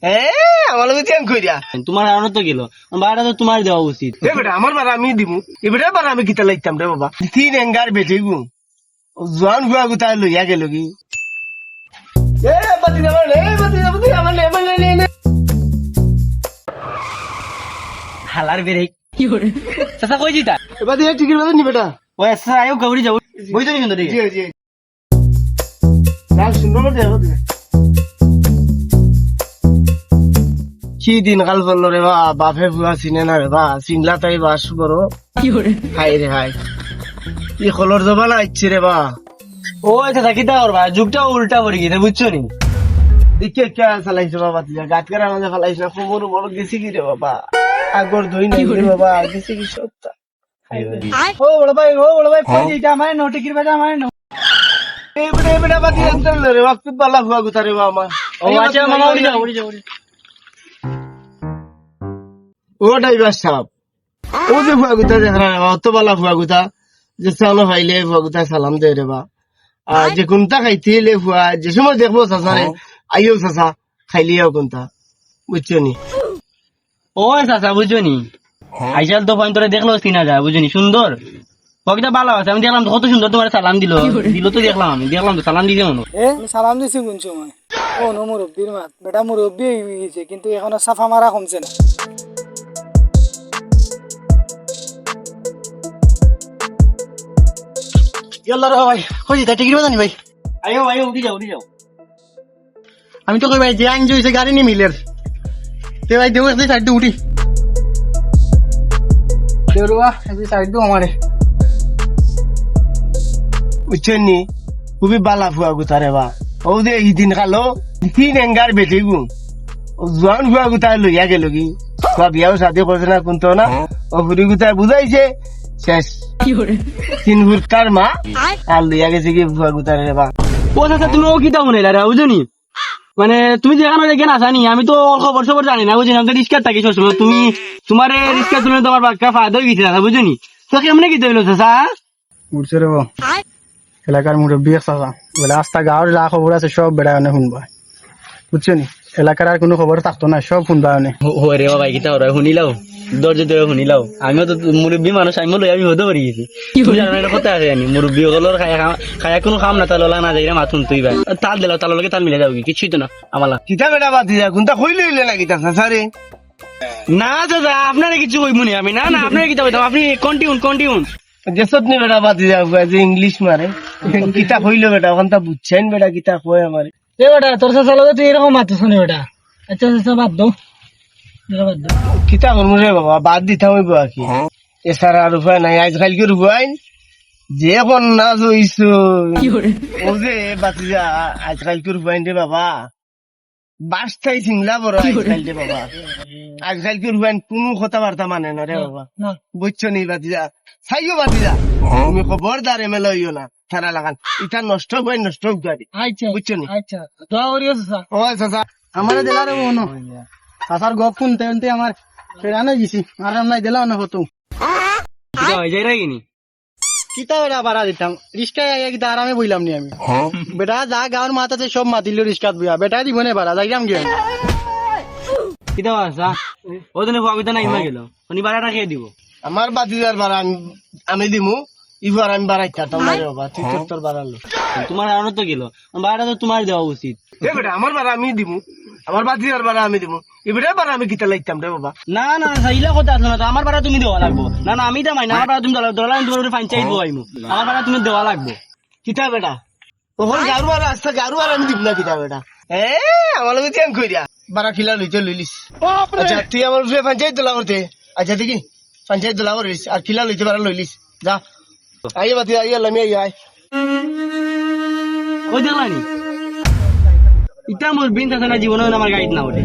আমার লগে চেঞ্জ কইরা তোমার কারণে তো গেল ভাড়াটা তো তোমার দেওয়া উচিত। এ বেটা আমার বাড়া আমি দিমু এবারে বাড়া আমি কিতা লাইতাম রে বাবা তিন এঙ্গার বেটে গু জোয়ান হুয়া গুতা লইয়া গেল কি এ বাতি আমার নে বাতি আমার নে হালার বেরে চাচা কই জিতা এবার দিয়ে টিকিট বাজে নি বেটা ও আচ্ছা আয়ো গৌরি যাও বই তো কিন্তু দেখি জি জি গাল সুন্দর করে দেবো কি দিন কাল বললো রে বা বাপে বুয়া চিনে না রে বা চিনলা তাই বাস করো হাই রে হাই ই কলর জবানা ইচ্ছে রে বা ও চাচা কিতা করবা যুগটা উল্টা পড়ে গেছে বুঝছো নি দেখে কে চালাইছে বাবা তুই গাছ কারা মাঝে ফালাইছ না কোমর বড় গেছি কি রে বাবা আগর ধুই নাই রে বাবা গেছি কি সত্তা ও বড় ভাই কই জিতা আমার নোটিকির বাজা আমার এই বেটা বাতি আনতে রে ওয়াক্ত বালা হুয়া গুতা রে বাবা ও আচ্ছা মামা উড়ি যাও ও ড্রাইভার সাহেব ও যে হুয়া গুতা দেখা না অত বালা হুয়া গুতা যে চালো খাইলে হুয়া গুতা সালাম দে রে বা আর যে কোনটা খাইতে হুয়া যে সময় দেখবো চাচা রে আইও চাচা খাইলিও কোনটা বুঝছো নি ও চাচা বুঝছো নি আইসাল তো পয়েন্ট তোরে দেখলো চিনা যায় বুঝছো নি সুন্দর কবিতা ভালো আছে আমি দেখলাম কত সুন্দর তোমার সালাম দিল তো দেখলাম আমি দেখলাম তো সালাম দিছে মনে আমি সালাম দিছি কোন সময় ও নো মুরব্বীর মাত বেটা মুরব্বী হয়ে গেছে কিন্তু এখনো সাফা মারা কমছে না ইয়াল্লা রে ভাই কই জিতা টিকিট বাজানি ভাই আয়ো উঠি যাও আমি তো কই ভাই যে আইন জইছে গাড়ি নি মিলের তে ভাই দেও একদিন সাইড উঠি দেরুয়া এই সাইড দু আমারে বুঝছো নি খুবই বালা হুয়া গুতা রে বা ও যে এই দিন কালো তিন এঙ্গার বেটে গু জোয়ান হুয়া গুতা লইয়া গেল কি বিয়াও শাদি করছে না কোনতো না ও হুড়ি গুতা বুঝাইছে শেষ তিন হুরকার মা আর লইয়া গেছে কি হুয়া গুতা রে বা ও চাচা তুমি ও কিতা শুনাইলা রে বুঝছো নি মানে তুমি যেখানে দেখে না জানি আমি তো খবর সবর জানি না বুঝছি আমি তো রিস্কার থাকি সবসময় তুমি তোমার রিস্কার শুনে তোমার বাক্কা ফায়দা হয়ে গেছে না বুঝছো নি তো কেমনে কি হইলো চাচা উঠছে রে এলাকার মুরব্বী চাচা বলে আস্তা গাঁৱৰ যা খবর আছে সব বেড়া অনেক শুনবা বুঝছো নি এলাকার আর কোনো খবর থাকতো না সব শুনবা অনেক ও রে বাবা কিতা ওরা শুনিলাও দরজা ধরে শুনিলাও আমিও তো মুরব্বী মানুষ আমিও লই আমি হতে পারি গেছি তুমি জানো না এটা কথা আছে জানি মুরব্বী হলোর খায়া কোনো খাম না তাহলে না যাই মাথুন তুই ভাই তাল দিলাও তার লগে তাল মিলে যাও কিছুই তো না আমার কিতা বেটা বাতি যা কোনটা কইলে হইলে না কিতা সাসারে না দাদা আপনারা কিছু কইব নি আমি না আপনারা কিতা কইতাম আপনি কন্টিনিউ যেসত নি বেটা বাতি যা যে ইংলিশ মারে কিতা কইলো বেটা ওখানটা বুঝছেন বেটা কিতা কয় আমারে এ বেটা তোর চাচা লগে তুই এরকম মাতিস নি বেটা আচ্ছা চাচা বাদ দাও বাদ দাও কিতা করবো রে বাবা বাদ দিতাম হইব আর কি এছাড়া আর উপায় নাই আজকালকের উপায় যে কন্যা জইছো ও যে বাতি যা আজকালকের উপায় রে বাবা বাসটাই সিংলা বড় আজকাল রে বাবা আজকালকের উপায় কোনো কথাবার্তা মানে না রে বাবা বুঝছো নি বাতি যা চাইও বাতি যা তুমি খবরদার এমএলএ হইও না থানা লাগান এটা নষ্ট হয় নষ্ট গাড়ি আচ্ছা বুঝছো নি আচ্ছা দোয়া করিও চাচা ও চাচা আমারে দিলা রে মনো চাচার গপ শুনতে আমার ফেরানো গেছি আর নাই দিলা না হতো যাই রাখিনি কিতা বেটা ভাড়া দিতাম রিস্কায় একদম আরামে বইলাম নি আমি বেটা যা গাঁৱৰ মাত আছে সব মাতিল রিস্কাত বইয়া বেটা দিব নে ভাড়া যাইলাম গিয়ে কিতা বাসা ও দিনে কবিতা নাই মা গেল উনি বাড়াটা খেয়ে দিব আমার বাতিদার বাড়া আমি দিমু ইবার আমি বাড়াই থাকতাম না রে বাবা তুই তোর বাড়ালো তোমার কারণে তো গেল বাড়াটা তো তোমার দেওয়া উচিত এ বেটা আমার বাড়া আমি দিমু আমার বাতিদার বাড়া আমি দিমু এবারে বাড়া আমি কিতা লাইতাম রে বাবা না সাইলা কথা আছে না তো আমার ভাড়া তুমি দেওয়া লাগবো না আমি দামাই না আমার ভাড়া তুমি দেওয়া আমি তোমার পঞ্চায়েত বইমু আমার ভাড়া তুমি দেওয়া লাগবো কিতা বেটা ওখানে গারু বাড়া আসতে গারু বাড়া আমি দিব না কিতা বেটা আমার লগে চেঞ্জ কইরা বাড়া খিলা লইতে লইলিস আচ্ছা তুই আমার উপরে পঞ্চায়েত দোলা করতে আচ্ছা দেখি পঞ্চায়েত দোলা করিস আর খিলা লইতে পারা লইলিস যা আইয়ে বাতি আইয়ে লামি আই ওই দেখলানি ইটা মোর বিন থাকে না জীবনে আমার গাড়িতে না ওঠে